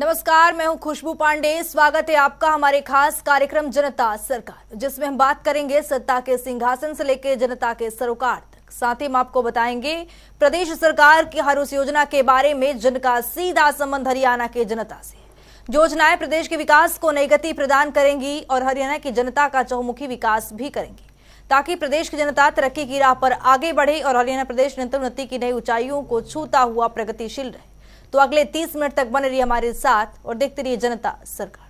नमस्कार, मैं हूं खुशबू पांडे। स्वागत है आपका हमारे खास कार्यक्रम जनता सरकार, जिसमें हम बात करेंगे सत्ता के सिंहासन से लेकर जनता के सरोकार तक। साथ ही हम आपको बताएंगे प्रदेश सरकार की हर उस योजना के बारे में जिनका सीधा संबंध हरियाणा के जनता से। योजनाएं प्रदेश के विकास को नई गति प्रदान करेंगी और हरियाणा की जनता का चहुमुखी विकास भी करेंगी, ताकि प्रदेश की जनता तरक्की की राह पर आगे बढ़े और हरियाणा प्रदेश निरंतर उन्नति की नई ऊंचाइयों को छूता हुआ प्रगतिशील रहे। तो अगले 30 मिनट तक बने रहिए हमारे साथ और देखते रहिए जनता सरकार।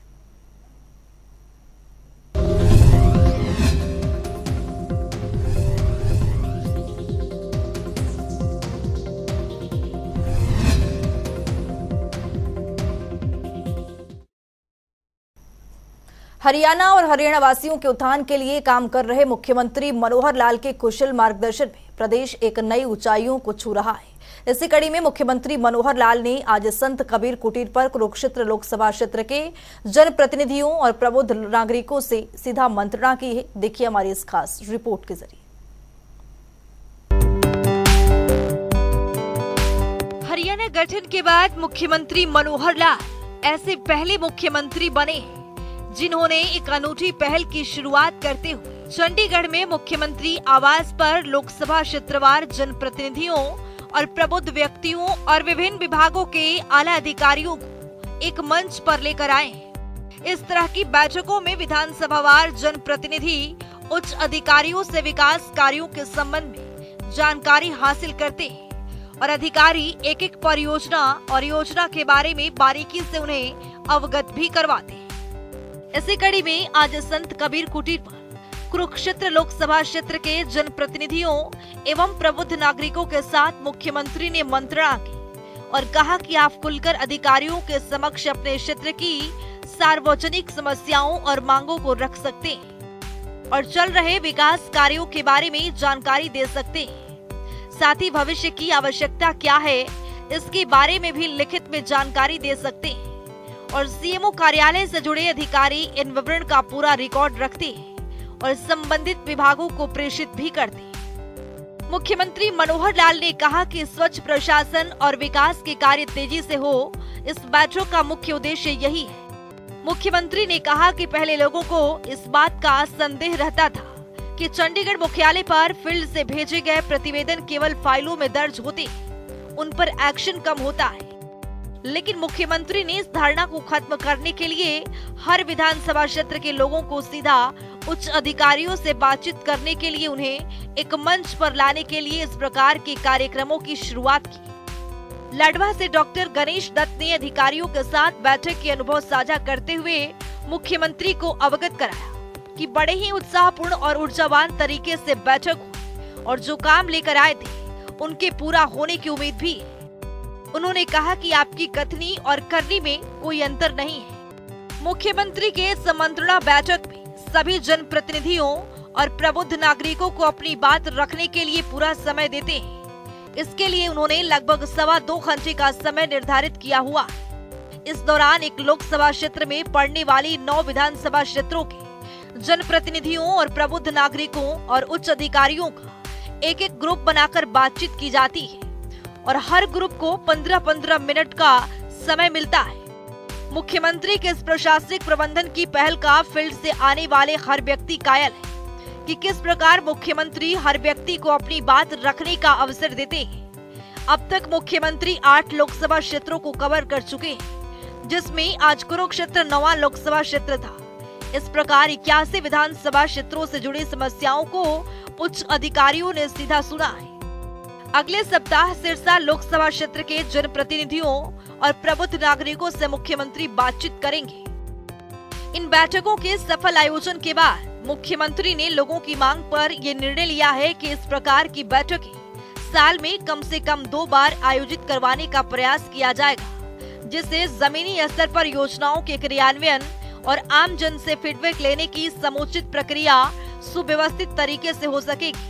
हरियाणा और हरियाणा वासियों के उत्थान के लिए काम कर रहे मुख्यमंत्री मनोहर लाल के कुशल मार्गदर्शन में प्रदेश एक नई ऊंचाइयों को छू रहा है। इसी कड़ी में मुख्यमंत्री मनोहर लाल ने आज संत कबीर कुटीर पर कुरुक्षेत्र लोकसभा क्षेत्र के जनप्रतिनिधियों और प्रबुद्ध नागरिकों से सीधा मंत्रणा की है। देखिए हमारी इस खास रिपोर्ट के जरिए। हरियाणा गठन के बाद मुख्यमंत्री मनोहर लाल ऐसे पहले मुख्यमंत्री बने हैं जिन्होंने एक अनूठी पहल की शुरुआत करते हुए चंडीगढ़ में मुख्यमंत्री आवास पर लोकसभा क्षेत्रवार जनप्रतिनिधियों और प्रबुद्ध व्यक्तियों और विभिन्न विभागों के आला अधिकारियों को एक मंच पर लेकर आए हैं। इस तरह की बैठकों में विधानसभावार जनप्रतिनिधि उच्च अधिकारियों से विकास कार्यों के संबंध में जानकारी हासिल करते हैं और अधिकारी एक एक परियोजना और योजना के बारे में बारीकी से उन्हें अवगत भी करवाते हैं। इसी कड़ी में आज संत कबीर कुटीर पर कुरुक्षेत्र लोकसभा क्षेत्र के जनप्रतिनिधियों एवं प्रबुद्ध नागरिकों के साथ मुख्यमंत्री ने मंत्रणा की और कहा कि आप खुलकर अधिकारियों के समक्ष अपने क्षेत्र की सार्वजनिक समस्याओं और मांगों को रख सकते हैं और चल रहे विकास कार्यों के बारे में जानकारी दे सकते हैं। साथ ही भविष्य की आवश्यकता क्या है इसके बारे में भी लिखित में जानकारी दे सकते हैं और सीएमओ कार्यालय से जुड़े अधिकारी इन विवरण का पूरा रिकॉर्ड रखते हैं और संबंधित विभागों को प्रेषित भी करते हैं। मुख्यमंत्री मनोहर लाल ने कहा कि स्वच्छ प्रशासन और विकास के कार्य तेजी से हो, इस बैठक का मुख्य उद्देश्य यही है। मुख्यमंत्री ने कहा कि पहले लोगों को इस बात का संदेह रहता था कि चंडीगढ़ मुख्यालय पर फील्ड से भेजे गए प्रतिवेदन केवल फाइलों में दर्ज होते, उन पर एक्शन कम होता है। लेकिन मुख्यमंत्री ने इस धारणा को खत्म करने के लिए हर विधानसभा क्षेत्र के लोगों को सीधा उच्च अधिकारियों से बातचीत करने के लिए उन्हें एक मंच पर लाने के लिए इस प्रकार के कार्यक्रमों की शुरुआत की। लाडवा से डॉक्टर गणेश दत्त ने अधिकारियों के साथ बैठक के अनुभव साझा करते हुए मुख्यमंत्री को अवगत कराया कि बड़े ही उत्साहपूर्ण और ऊर्जावान तरीके से बैठक हुई और जो काम लेकर आए थे उनके पूरा होने की उम्मीद भी है। उन्होंने कहा कि आपकी कथनी और करनी में कोई अंतर नहीं है। मुख्यमंत्री के मंत्रणा बैठक में सभी जनप्रतिनिधियों और प्रबुद्ध नागरिकों को अपनी बात रखने के लिए पूरा समय देते हैं। इसके लिए उन्होंने लगभग 2.25 घंटे का समय निर्धारित किया हुआ है। इस दौरान एक लोकसभा क्षेत्र में पड़ने वाली 9 विधानसभा क्षेत्रों के जनप्रतिनिधियों और प्रबुद्ध नागरिकों और उच्च अधिकारियों का एक एक ग्रुप बनाकर बातचीत की जाती है और हर ग्रुप को 15-15 मिनट का समय मिलता है। मुख्यमंत्री के इस प्रशासनिक प्रबंधन की पहल का फील्ड से आने वाले हर व्यक्ति कायल है कि किस प्रकार मुख्यमंत्री हर व्यक्ति को अपनी बात रखने का अवसर देते हैं। अब तक मुख्यमंत्री 8 लोकसभा क्षेत्रों को कवर कर चुके हैं, जिसमें आज कुरुक्षेत्र 9वां लोकसभा क्षेत्र था। इस प्रकार 81 विधानसभा क्षेत्रों से जुड़ी समस्याओं को उच्च अधिकारियों ने सीधा सुना है। अगले सप्ताह सिरसा लोकसभा क्षेत्र के जनप्रतिनिधियों और प्रबुद्ध नागरिकों से मुख्यमंत्री बातचीत करेंगे। इन बैठकों के सफल आयोजन के बाद मुख्यमंत्री ने लोगों की मांग पर ये निर्णय लिया है कि इस प्रकार की बैठकें साल में कम से कम 2 बार आयोजित करवाने का प्रयास किया जाएगा, जिससे जमीनी स्तर पर योजनाओं के क्रियान्वयन और आम जन से फीडबैक लेने की समुचित प्रक्रिया सुव्यवस्थित तरीके से हो सकेगी।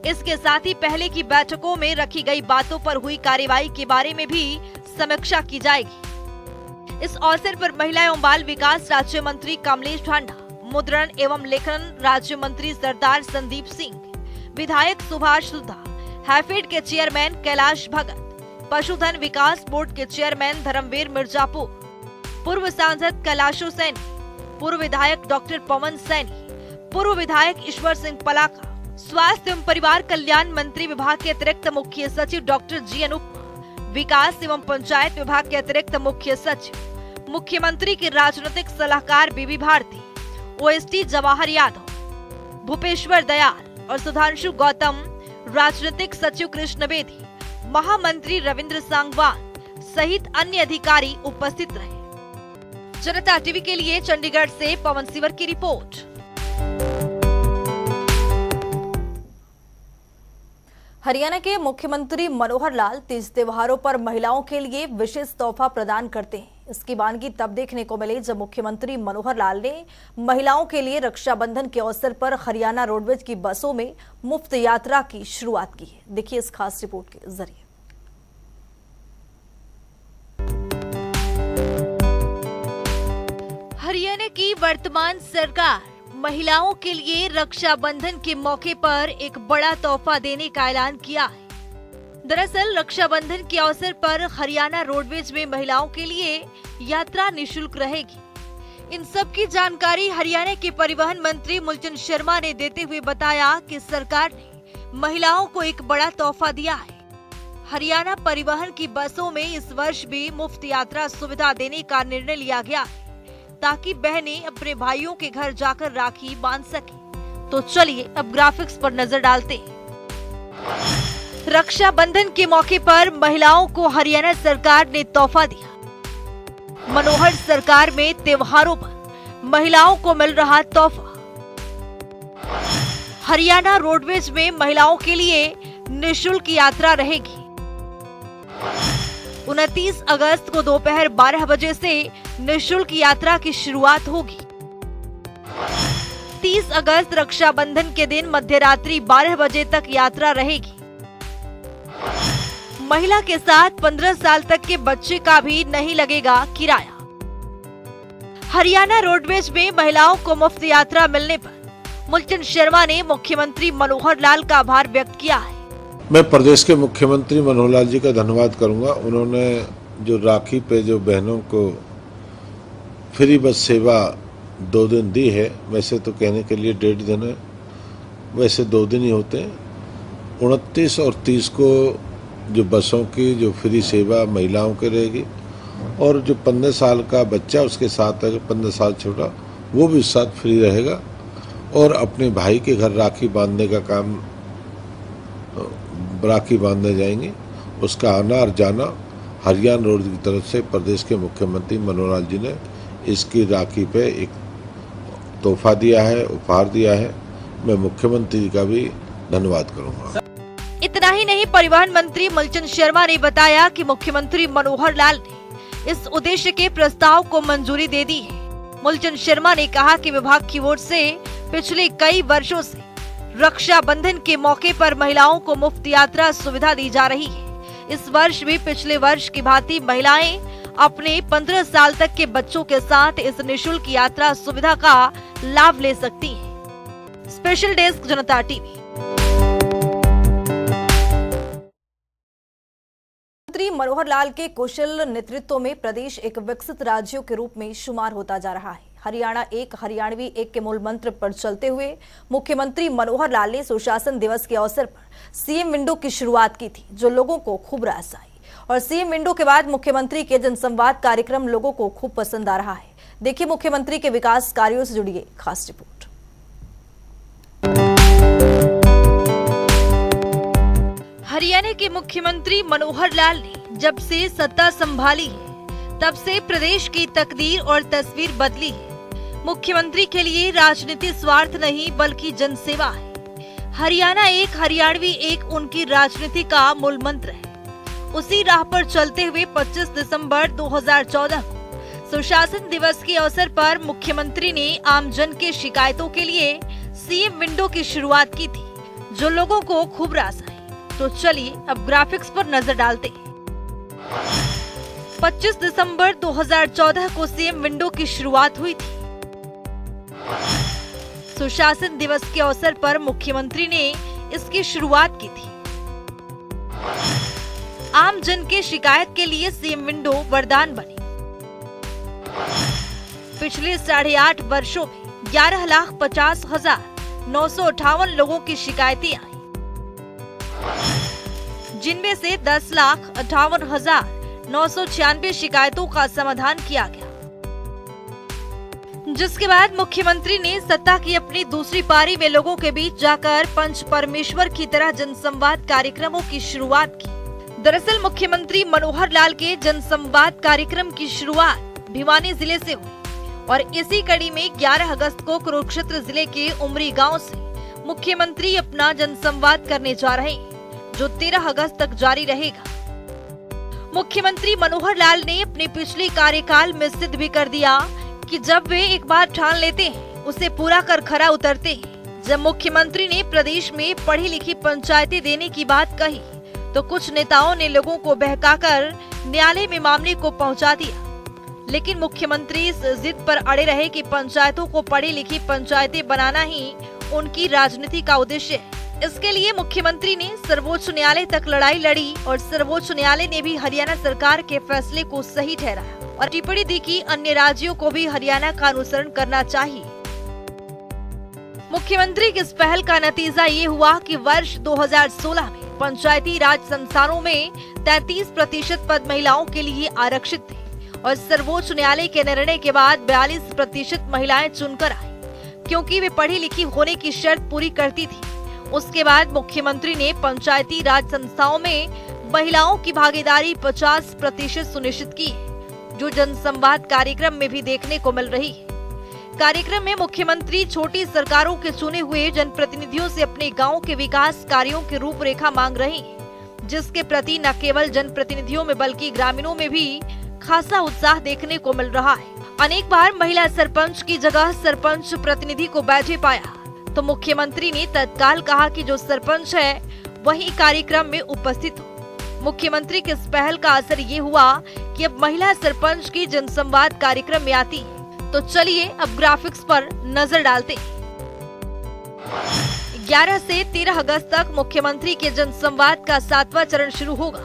इसके साथ ही पहले की बैठकों में रखी गई बातों पर हुई कार्यवाही के बारे में भी समीक्षा की जाएगी। इस अवसर पर महिला एवं बाल विकास राज्य मंत्री कमलेश ढांडा, मुद्रण एवं लेखन राज्य मंत्री सरदार संदीप सिंह, विधायक सुभाष सुधा, हैफेड के चेयरमैन कैलाश भगत, पशुधन विकास बोर्ड के चेयरमैन धर्मवीर मिर्जापुर, पूर्व सांसद कैलाशो सैनी, पूर्व विधायक डॉक्टर पवन सैनी, पूर्व विधायक ईश्वर सिंह पलाका, स्वास्थ्य एवं परिवार कल्याण मंत्री विभाग के अतिरिक्त मुख्य सचिव डॉक्टर जी अनुपमा, विकास एवं पंचायत विभाग के अतिरिक्त मुख्य सचिव, मुख्यमंत्री के राजनीतिक सलाहकार बीबी भारती, ओएसडी जवाहर यादव, भूपेश्वर दयाल और सुधांशु गौतम, राजनीतिक सचिव कृष्ण बेदी, महामंत्री रविंद्र सांगवान सहित अन्य अधिकारी उपस्थित रहे। जनता टीवी के लिए चंडीगढ़ से पवन सिवर की रिपोर्ट। हरियाणा के मुख्यमंत्री मनोहर लाल तीज त्योहारों पर महिलाओं के लिए विशेष तोहफा प्रदान करते हैं। इसकी वानगी तब देखने को मिली जब मुख्यमंत्री मनोहर लाल ने महिलाओं के लिए रक्षाबंधन के अवसर पर हरियाणा रोडवेज की बसों में मुफ्त यात्रा की शुरुआत की है। देखिए इस खास रिपोर्ट के जरिए। हरियाणा की वर्तमान सरकार महिलाओं के लिए रक्षाबंधन के मौके पर एक बड़ा तोहफा देने का ऐलान किया है। दरअसल रक्षाबंधन के अवसर पर हरियाणा रोडवेज में महिलाओं के लिए यात्रा निशुल्क रहेगी। इन सब की जानकारी हरियाणा के परिवहन मंत्री मूलचंद शर्मा ने देते हुए बताया कि सरकार ने महिलाओं को एक बड़ा तोहफा दिया है। हरियाणा परिवहन की बसों में इस वर्ष भी मुफ्त यात्रा सुविधा देने का निर्णय लिया गया है ताकि बहनें अपने भाइयों के घर जाकर राखी बांध सके। तो चलिए अब ग्राफिक्स पर नजर डालते हैं। रक्षाबंधन के मौके पर महिलाओं को हरियाणा सरकार ने तोहफा दिया। मनोहर सरकार में त्योहारों पर महिलाओं को मिल रहा तोहफा। हरियाणा रोडवेज में महिलाओं के लिए निःशुल्क यात्रा रहेगी। 29 अगस्त को दोपहर 12 बजे से निःशुल्क यात्रा की शुरुआत होगी। 30 अगस्त रक्षाबंधन के दिन मध्यरात्रि 12 बजे तक यात्रा रहेगी। महिला के साथ 15 साल तक के बच्चे का भी नहीं लगेगा किराया। हरियाणा रोडवेज में महिलाओं को मुफ्त यात्रा मिलने पर मूलचंद शर्मा ने मुख्यमंत्री मनोहर लाल का आभार व्यक्त किया है। मैं प्रदेश के मुख्यमंत्री मनोहर लाल जी का धन्यवाद करूंगा। उन्होंने जो राखी पे जो बहनों को फ्री बस सेवा 2 दिन दी है, वैसे तो कहने के लिए 1.5 दिन है, वैसे 2 दिन ही होते हैं। 29 और 30 को जो बसों की जो फ्री सेवा महिलाओं के रहेगी और जो 15 साल का बच्चा उसके साथ है, 15 साल छोटा, वो भी उस साथ फ्री रहेगा और अपने भाई के घर राखी बांधने का काम, राखी बांधने जाएंगे। उसका आना और जाना हरियाणा रोड की तरफ से प्रदेश के मुख्यमंत्री मनोहर लाल जी ने इसकी राखी पे एक तोहफा दिया है, उपहार दिया है। मैं मुख्यमंत्री जी का भी धन्यवाद करूंगा। इतना ही नहीं, परिवहन मंत्री मूलचंद शर्मा ने बताया कि मुख्यमंत्री मनोहर लाल ने इस उद्देश्य के प्रस्ताव को मंजूरी दे दी है। मूलचंद शर्मा ने कहा कि विभाग की ओर से पिछले कई वर्षों से रक्षाबंधन के मौके पर महिलाओं को मुफ्त यात्रा सुविधा दी जा रही है। इस वर्ष भी पिछले वर्ष की भांति महिलाएं अपने 15 साल तक के बच्चों के साथ इस निःशुल्क यात्रा सुविधा का लाभ ले सकती हैं। स्पेशल डेस्क जनता टीवी। मंत्री मनोहर लाल के कुशल नेतृत्व में प्रदेश एक विकसित राज्यों के रूप में शुमार होता जा रहा है। हरियाणा एक, हरियाणवी एक के मूल मंत्र पर चलते हुए मुख्यमंत्री मनोहर लाल ने सुशासन दिवस के अवसर पर सीएम विंडो की शुरुआत की थी, जो लोगों को खूब रास आई। और सीएम विंडो के बाद मुख्यमंत्री के जनसंवाद कार्यक्रम लोगों को खूब पसंद आ रहा है। देखिए मुख्यमंत्री के विकास कार्यों से जुड़ी खास रिपोर्ट। हरियाणा के मुख्यमंत्री मनोहर लाल ने जब से सत्ता संभाली है, तब से प्रदेश की तकदीर और तस्वीर बदली है। मुख्यमंत्री के लिए राजनीति स्वार्थ नहीं बल्कि जनसेवा है। हरियाणा एक, हरियाणवी एक उनकी राजनीति का मूल मंत्र है। उसी राह पर चलते हुए 25 दिसंबर 2014 को सुशासन दिवस के अवसर पर मुख्यमंत्री ने आमजन के शिकायतों के लिए सीएम विंडो की शुरुआत की थी, जो लोगों को खूब रास आई। तो चलिए अब ग्राफिक्स पर नजर डालते हैं। 25 दिसंबर 2014 को सीएम विंडो की शुरुआत हुई थी। सुशासन दिवस के अवसर पर मुख्यमंत्री ने इसकी शुरुआत की थी। आम जन के शिकायत के लिए सीएम विंडो वरदान बनी। पिछले 8.5 वर्षों में 11,50,958 लोगों की शिकायतें आई, जिनमें से 10,58,996 शिकायतों का समाधान किया गया। जिसके बाद मुख्यमंत्री ने सत्ता की अपनी दूसरी पारी में लोगों के बीच जाकर पंच परमेश्वर की तरह जनसंवाद कार्यक्रमों की शुरुआत की। दरअसल मुख्यमंत्री मनोहर लाल के जनसंवाद कार्यक्रम की शुरुआत भिवानी जिले से हुई और इसी कड़ी में 11 अगस्त को कुरुक्षेत्र जिले के उमरी गांव से मुख्यमंत्री अपना जनसंवाद करने जा रहे हैं, जो 13 अगस्त तक जारी रहेगा। मुख्यमंत्री मनोहर लाल ने अपने पिछले कार्यकाल में सिद्ध भी कर दिया कि जब वे एक बार ठान लेते हैं उसे पूरा कर खरा उतरते हैं। जब मुख्यमंत्री ने प्रदेश में पढ़ी लिखी पंचायतें देने की बात कही तो कुछ नेताओं ने लोगों को बहकाकर न्यायालय में मामले को पहुंचा दिया, लेकिन मुख्यमंत्री इस जिद पर अड़े रहे कि पंचायतों को पढ़ी लिखी पंचायतें बनाना ही उनकी राजनीति का उद्देश्य है। इसके लिए मुख्यमंत्री ने सर्वोच्च न्यायालय तक लड़ाई लड़ी और सर्वोच्च न्यायालय ने भी हरियाणा सरकार के फैसले को सही ठहराया और टिप्पणी दी कि अन्य राज्यों को भी हरियाणा का अनुसरण करना चाहिए। मुख्यमंत्री की इस पहल का नतीजा ये हुआ कि वर्ष 2016 में पंचायती राज संस्थानों में 33% पद महिलाओं के लिए आरक्षित थे और सर्वोच्च न्यायालय के निर्णय के बाद 42% महिलाएं चुनकर आई, क्योंकि वे पढ़ी लिखी होने की शर्त पूरी करती थी। उसके बाद मुख्यमंत्री ने पंचायती राज संस्थाओं में महिलाओं की भागीदारी 50% सुनिश्चित की है, जो जनसंवाद कार्यक्रम में भी देखने को मिल रही है। कार्यक्रम में मुख्यमंत्री छोटी सरकारों के चुने हुए जनप्रतिनिधियों से अपने गांव के विकास कार्यों की रूपरेखा मांग रहे हैं, जिसके प्रति न केवल जनप्रतिनिधियों में बल्कि ग्रामीणों में भी खासा उत्साह देखने को मिल रहा है। अनेक बार महिला सरपंच की जगह सरपंच प्रतिनिधि को बैठे पाया तो मुख्यमंत्री ने तत्काल कहा कि जो सरपंच है वही कार्यक्रम में उपस्थित हो। मुख्यमंत्री के इस पहल का असर ये हुआ कि अब महिला सरपंच की जनसंवाद कार्यक्रम में आती है। तो चलिए अब ग्राफिक्स पर नजर डालते हैं। 11 से 13 अगस्त तक मुख्यमंत्री के जनसंवाद का 7वां चरण शुरू होगा।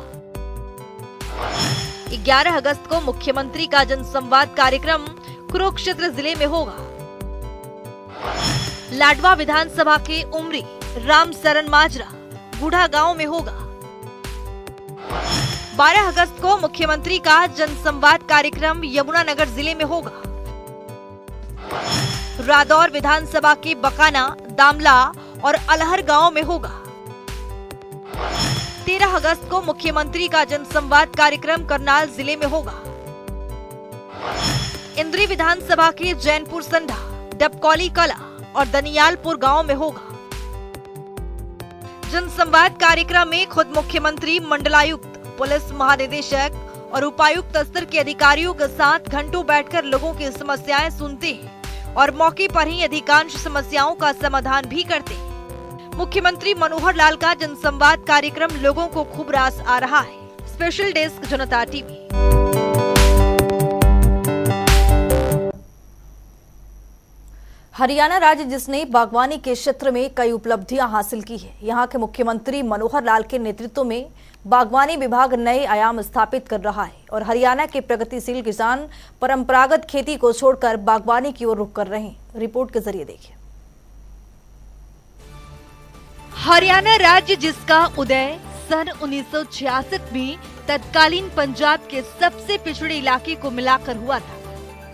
11 अगस्त को मुख्यमंत्री का जनसंवाद कार्यक्रम कुरुक्षेत्र जिले में होगा। लाडवा विधानसभा के उमरी रामसरन माजरा बूढ़ा गांव में होगा। 12 अगस्त को मुख्यमंत्री का जनसंवाद कार्यक्रम यमुनानगर जिले में होगा। रादौर विधानसभा के बकाना, दामला और अलहर गांव में होगा। 13 अगस्त को मुख्यमंत्री का जनसंवाद कार्यक्रम करनाल जिले में होगा। इंद्री विधानसभा के जैनपुर संडा, डबकौली कला और दनियालपुर गांव में होगा। जनसंवाद कार्यक्रम में खुद मुख्यमंत्री मंडलायुक्त, पुलिस महानिदेशक और उपायुक्त स्तर के अधिकारियों के साथ घंटों बैठकर लोगों की समस्याएं सुनते हैं और मौके पर ही अधिकांश समस्याओं का समाधान भी करते हैं। मुख्यमंत्री मनोहर लाल का जनसंवाद कार्यक्रम लोगों को खूब रास आ रहा है। स्पेशल डेस्क जनता टीवी। हरियाणा राज्य जिसने बागवानी के क्षेत्र में कई उपलब्धियां हासिल की है। यहां के मुख्यमंत्री मनोहर लाल के नेतृत्व में बागवानी विभाग नए आयाम स्थापित कर रहा है और हरियाणा के प्रगतिशील किसान परंपरागत खेती को छोड़कर बागवानी की ओर रुख कर रहे हैं। रिपोर्ट के जरिए देखिए। हरियाणा राज्य जिसका उदय सन 1966 में तत्कालीन पंजाब के सबसे पिछड़े इलाके को मिलाकर हुआ था,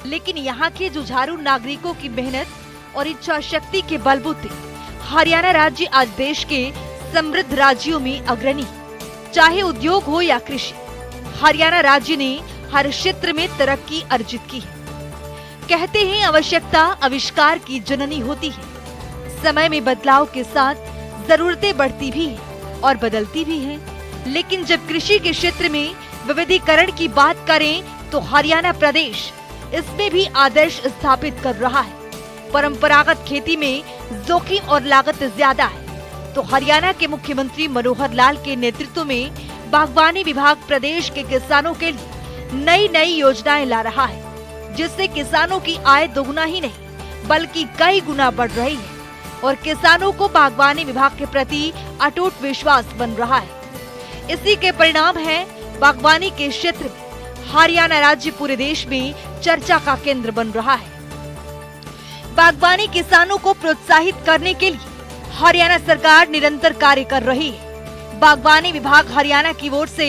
लेकिन यहाँ के जुझारू नागरिकों की मेहनत और इच्छा शक्ति के बलबूते हरियाणा राज्य आज देश के समृद्ध राज्यों में अग्रणी। चाहे उद्योग हो या कृषि, हरियाणा राज्य ने हर क्षेत्र में तरक्की अर्जित की है। कहते हैं आवश्यकता आविष्कार की जननी होती है। समय में बदलाव के साथ जरूरतें बढ़ती भी हैं और बदलती भी हैं, लेकिन जब कृषि के क्षेत्र में विविधीकरण की बात करें तो हरियाणा प्रदेश इसमें भी आदर्श स्थापित कर रहा है। परंपरागत खेती में जोखिम और लागत ज्यादा है, तो हरियाणा के मुख्यमंत्री मनोहर लाल के नेतृत्व में बागवानी विभाग प्रदेश के किसानों के लिए नई नई योजनाएं ला रहा है, जिससे किसानों की आय दोगुना ही नहीं बल्कि कई गुना बढ़ रही है और किसानों को बागवानी विभाग के प्रति अटूट विश्वास बन रहा है। इसी के परिणाम है बागवानी के क्षेत्र में हरियाणा राज्य पूरे देश में चर्चा का केंद्र बन रहा है। बागवानी किसानों को प्रोत्साहित करने के लिए हरियाणा सरकार निरंतर कार्य कर रही है। बागवानी विभाग हरियाणा की ओर से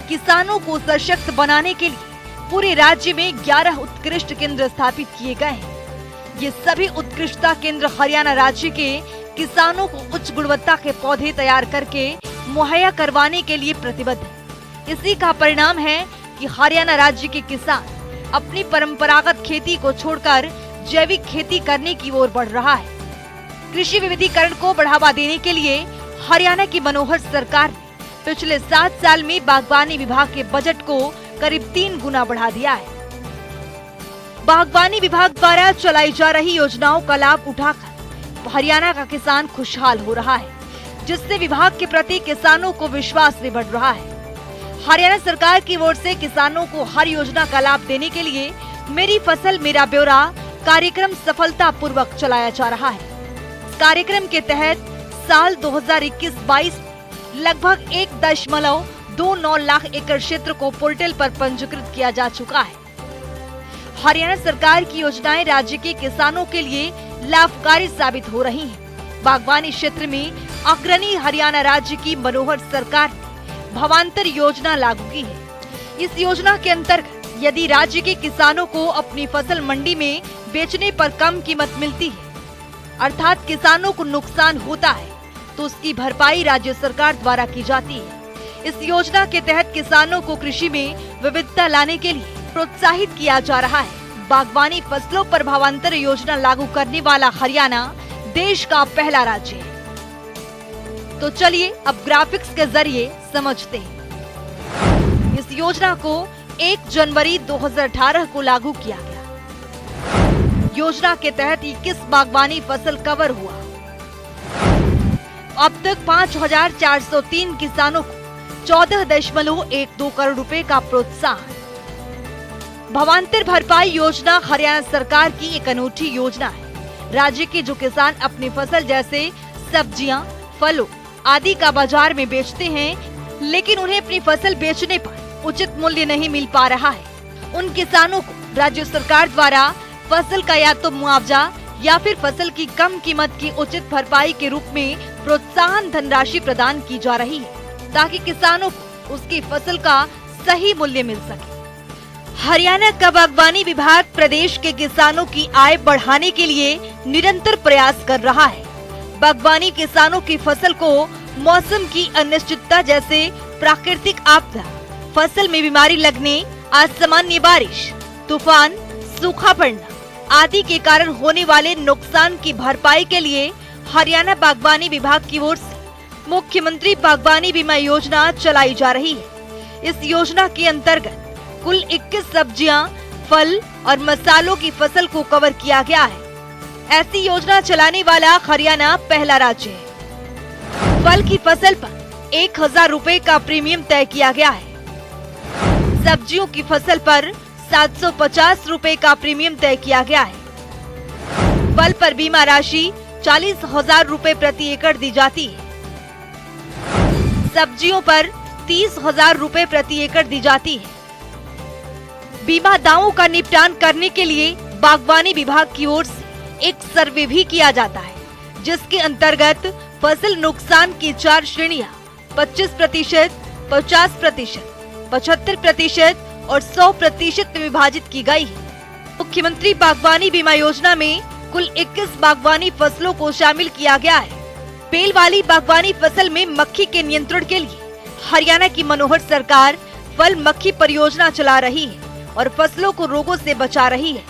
किसानों को सशक्त बनाने के लिए पूरे राज्य में 11 उत्कृष्ट केंद्र स्थापित किए गए हैं। ये सभी उत्कृष्टता केंद्र हरियाणा राज्य के किसानों को उच्च गुणवत्ता के पौधे तैयार करके मुहैया करवाने के लिए प्रतिबद्ध है। इसी का परिणाम है कि हरियाणा राज्य के किसान अपनी परंपरागत खेती को छोड़कर जैविक खेती करने की ओर बढ़ रहा है। कृषि विविधीकरण को बढ़ावा देने के लिए हरियाणा की मनोहर सरकार ने पिछले 7 साल में बागवानी विभाग के बजट को करीब 3 गुना बढ़ा दिया है। बागवानी विभाग द्वारा चलाई जा रही योजनाओं का लाभ उठाकर हरियाणा का किसान खुशहाल हो रहा है, जिससे विभाग के प्रति किसानों को विश्वास भी बढ़ रहा है। हरियाणा सरकार की ओर से किसानों को हर योजना का लाभ देने के लिए मेरी फसल मेरा ब्यौरा कार्यक्रम सफलता पूर्वक चलाया जा रहा है। इस कार्यक्रम के तहत साल 2021-22 लगभग 1.29 लाख एकड़ क्षेत्र को पोर्टल पर पंजीकृत किया जा चुका है। हरियाणा सरकार की योजनाएं राज्य के किसानों के लिए लाभकारी साबित हो रही हैं। बागवानी क्षेत्र में अग्रणी हरियाणा राज्य की मनोहर सरकार ने भावांतर योजना लागू की है। इस योजना के अंतर्गत यदि राज्य के किसानों को अपनी फसल मंडी में बेचने पर कम कीमत मिलती है, अर्थात किसानों को नुकसान होता है, तो उसकी भरपाई राज्य सरकार द्वारा की जाती है। इस योजना के तहत किसानों को कृषि में विविधता लाने के लिए प्रोत्साहित किया जा रहा है। बागवानी फसलों पर भावांतर योजना लागू करने वाला हरियाणा देश का पहला राज्य है। तो चलिए अब ग्राफिक्स के जरिए समझते हैं। इस योजना को 1 जनवरी 2018 को लागू किया गया। योजना के तहत 21 बागवानी फसल कवर हुआ। अब तक 5,403 किसानों को 14.12 करोड़ रुपए का प्रोत्साहन। भावांतर भरपाई योजना हरियाणा सरकार की एक अनूठी योजना है। राज्य के जो किसान अपनी फसल जैसे सब्जियां, फलों आदि का बाजार में बेचते हैं, लेकिन उन्हें अपनी फसल बेचने पर उचित मूल्य नहीं मिल पा रहा है, उन किसानों को राज्य सरकार द्वारा फसल का या तो मुआवजा या फिर फसल की कम कीमत की उचित भरपाई के रूप में प्रोत्साहन धनराशि प्रदान की जा रही है, ताकि किसानों को उसकी फसल का सही मूल्य मिल सके। हरियाणा का बागवानी विभाग प्रदेश के किसानों की आय बढ़ाने के लिए निरंतर प्रयास कर रहा है। बागवानी किसानों की फसल को मौसम की अनिश्चितता जैसे प्राकृतिक आपदा, फसल में बीमारी लगने, असामान्य बारिश, तूफान, सूखा पड़ना आदि के कारण होने वाले नुकसान की भरपाई के लिए हरियाणा बागवानी विभाग की ओर से मुख्यमंत्री बागवानी बीमा योजना चलाई जा रही है। इस योजना के अंतर्गत कुल 21 सब्जियां, फल और मसालों की फसल को कवर किया गया है। ऐसी योजना चलाने वाला हरियाणा पहला राज्य है। फल की फसल पर 1,000 रुपए का प्रीमियम तय किया गया है। सब्जियों की फसल पर 750 रुपए का प्रीमियम तय किया गया है। फल पर बीमा राशि 40,000 रुपए प्रति एकड़ दी जाती है। सब्जियों पर 30,000 रुपए प्रति एकड़ दी जाती है। बीमा दावों का निपटान करने के लिए बागवानी विभाग की ओर से एक सर्वे भी किया जाता है, जिसके अंतर्गत फसल नुकसान की 4 श्रेणियां 25%, 50%, 75% और 100% में विभाजित की गई है। मुख्यमंत्री बागवानी बीमा योजना में कुल 21 बागवानी फसलों को शामिल किया गया है। बेल वाली बागवानी फसल में मक्खी के नियंत्रण के लिए हरियाणा की मनोहर सरकार फल मक्खी परियोजना चला रही है और फसलों को रोगों से बचा रही है।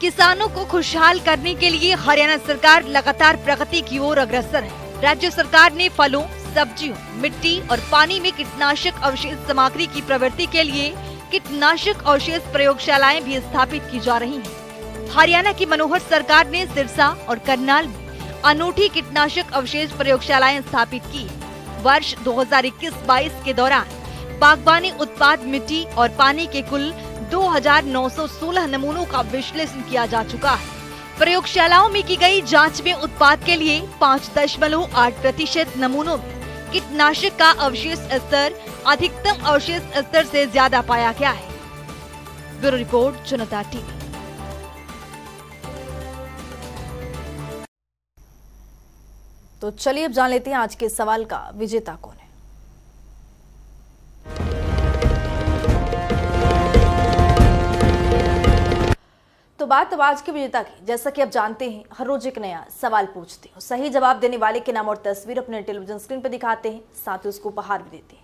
किसानों को खुशहाल करने के लिए हरियाणा सरकार लगातार प्रगति की ओर अग्रसर है। राज्य सरकार ने फलों, सब्जियों, मिट्टी और पानी में कीटनाशक अवशेष सामग्री की प्रवृत्ति के लिए कीटनाशक अवशेष प्रयोगशालाएं भी स्थापित की जा रही हैं। हरियाणा की मनोहर सरकार ने सिरसा और करनाल में अनूठी कीटनाशक अवशेष प्रयोगशालाएं स्थापित की। वर्ष 2021-22 के दौरान बागवानी उत्पाद मिट्टी और पानी के कुल 2,916 नमूनों का विश्लेषण किया जा चुका है। प्रयोगशालाओं में की गई जांच में उत्पाद के लिए 5.8% नमूनों में कीटनाशक का अवशेष स्तर अधिकतम अवशेष स्तर से ज्यादा पाया गया है। ब्यूरो रिपोर्ट, जनता टीवी। तो चलिए अब जान लेते हैं आज के सवाल का विजेता कौन है। तो बात अब आज के विजेता की। जैसा कि आप जानते हैं, हर रोज एक नया सवाल पूछते हैं, सही जवाब देने वाले के नाम और तस्वीर अपने टेलीविजन स्क्रीन पर दिखाते हैं, साथ ही उसको उपहार भी देते हैं।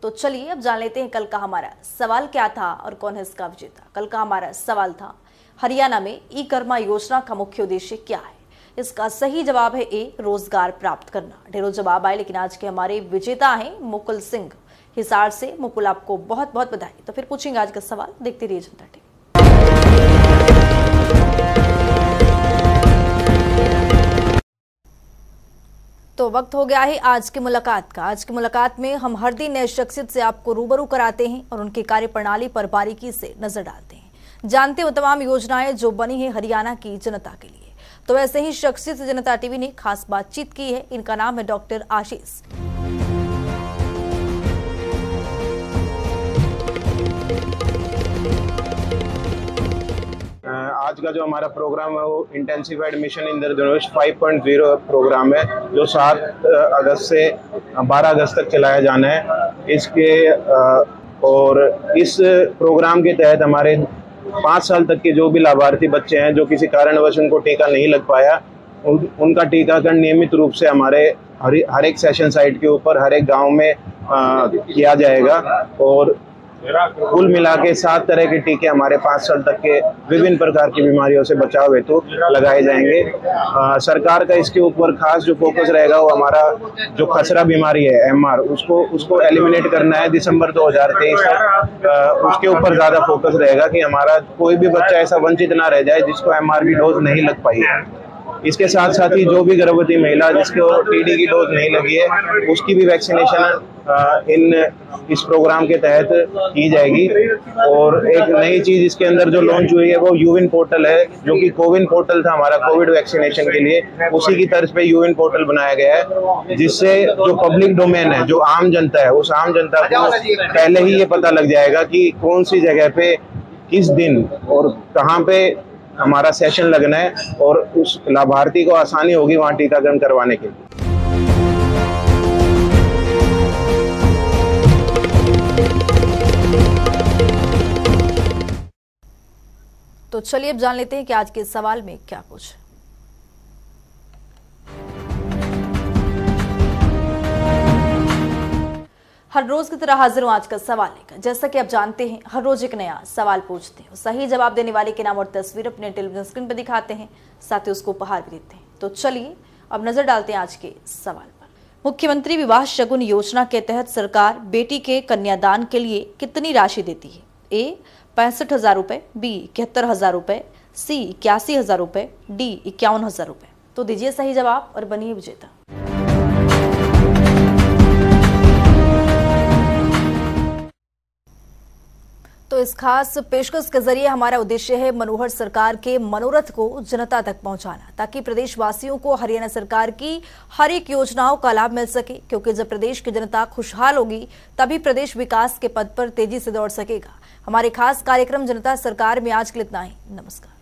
तो चलिए अब जान लेते हैं कल का हमारा सवाल क्या था और कौन है इसका विजेता। कल का हमारा सवाल था, हरियाणा में ई कर्मा योजना का मुख्य उद्देश्य क्या है। इसका सही जवाब है ए, रोजगार प्राप्त करना। ढेरों जवाब आए, लेकिन आज के हमारे विजेता हैं मुकुल सिंह हिसार से। मुकुल, आपको बहुत बहुत बधाई। तो फिर पूछेंगे आज का सवाल, देखते रहिए जनता टीवी। तो वक्त हो गया है आज की मुलाकात का। आज की मुलाकात में हम हर दिन नए शख्सियत से आपको रूबरू कराते हैं और उनकी कार्यप्रणाली पर बारीकी से नजर डालते हैं, जानते हैं वो तमाम योजनाएं जो बनी है हरियाणा की जनता के लिए। तो वैसे ही शख्सियत से जनता टीवी ने खास बातचीत की है। इनका नाम है डॉक्टर आशीष। आज का जो हमारा प्रोग्राम है वो इंटेंसिफाइड मिशन इंद्रधनुष 5.0 प्रोग्राम है, जो 7 अगस्त से 12 अगस्त तक चलाया जाना है। इसके और इस प्रोग्राम के तहत हमारे 5 साल तक के जो भी लाभार्थी बच्चे हैं जो किसी कारणवश उनको टीका नहीं लग पाया, उनका टीकाकरण नियमित रूप से हमारे हर एक सेशन साइट के ऊपर हर एक गांव में किया जाएगा। और कुल मिला के 7 तरह के टीके हमारे 5 साल तक के विभिन्न प्रकार की बीमारियों से बचाव हेतु लगाए जाएंगे। सरकार का इसके ऊपर खास जो फोकस रहेगा वो हमारा जो खसरा बीमारी है MR, उसको एलिमिनेट करना है दिसंबर 2023 तक। उसके ऊपर ज्यादा फोकस रहेगा कि हमारा कोई भी बच्चा ऐसा वंचित ना रह जाए जिसको MR की डोज नहीं लग पाई है। इसके साथ साथ ही जो भी गर्भवती महिला जिसको TD की डोज नहीं लगी है उसकी भी वैक्सीनेशन इस प्रोग्राम के तहत की जाएगी। और एक नई चीज इसके अंदर जो लॉन्च हुई है वो यूविन पोर्टल है, जो कि कोविन पोर्टल था हमारा कोविड वैक्सीनेशन के लिए, उसी की तर्ज पे यूविन पोर्टल बनाया गया है, जिससे जो पब्लिक डोमेन है, जो आम जनता है, उस आम जनता को पहले ही ये पता लग जाएगा कि कौन सी जगह पे किस दिन और कहाँ पे हमारा सेशन लगना है, और उस लाभार्थी को आसानी होगी वहाँ टीकाकरण करवाने के लिए। तो चलिए अब जान लेते हैं कि आज के सवाल में क्या पूछा। हर रोज की तरह हाजिर हूं आज का सवाल लेकर। जैसा कि आप जानते हैं, हर रोज एक नया सवाल पूछते हैं, सही जवाब देने वाले के नाम और तस्वीर अपने टेलीविजन स्क्रीन पर दिखाते हैं, साथ ही उसको उपहार भी देते हैं। तो चलिए अब नजर डालते हैं आज के सवाल पर। मुख्यमंत्री विवाह शगुन योजना के तहत सरकार बेटी के कन्यादान के लिए कितनी राशि देती है। ए 65,000 रुपए, बी 71,000 रुपए, सी 81,000 रुपए, डी 51,000 रुपए। तो दीजिए सही जवाब और बनिए विजेता। तो इस खास पेशकश के जरिए हमारा उद्देश्य है मनोहर सरकार के मनोरथ को जनता तक पहुंचाना, ताकि प्रदेशवासियों को हरियाणा सरकार की हर एक योजनाओं का लाभ मिल सके। क्योंकि जब प्रदेश की जनता खुशहाल होगी तभी प्रदेश विकास के पद पर तेजी से दौड़ सकेगा। हमारे खास कार्यक्रम जनता सरकार में आज के लिए इतना ही। नमस्कार।